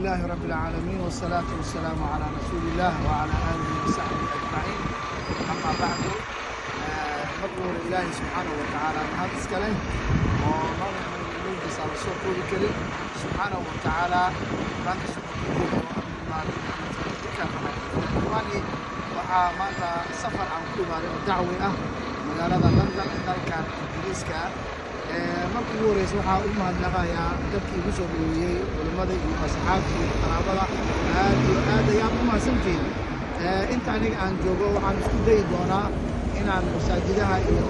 لله رب العالمين والصلاة والسلام على رسول الله وعلى آله وصحبه أجمعين. أما بعد مقبول إلهي سبحانه وتعالى هذا الكلام ونظر من صار الصوت الكريم سبحانه وتعالى بان واني وما سفر عن كل دعوة مقالة لندن dalkan ingiriiska markii ugu horeysay waxaa u mahadnaqayaa dadkii igu soo dhaweeyey culimada iyo asxaabtii iyo qaraabada aad ayaan u mahadsantihiin. Inta aniga aan joogo waxaan isku dayi doonaa inaan masaajidaha iyo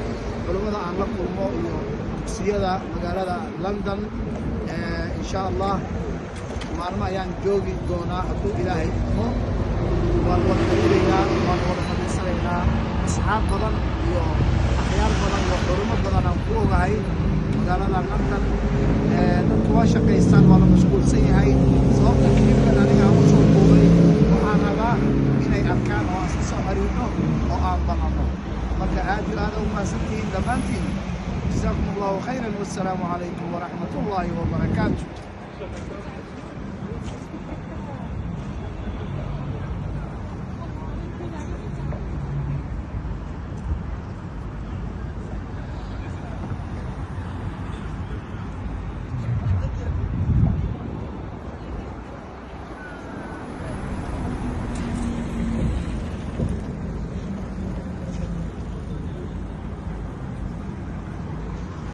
culimada aan la kulmo iyo dugsiyada magaalada London insha Allah maalmo ayaan joogi doonaa hadduu ilaahay idmo. waan wada xiriiraynaa waan wada fadhiisanaynaa asxaab badan iyo أحيان بدن وحرمة بدن أو فوق هاي قال أنا لندن نتوا شقيستان ولا مشغول سيء صوت كثير من أنا عم أشوف بوري وأنا لا من أي أركان وأساس أريده وأنا بنامه مكأدي هذا وما سنتين دمانتين جزاكم الله خيرا والسلام عليكم ورحمة الله وبركاته.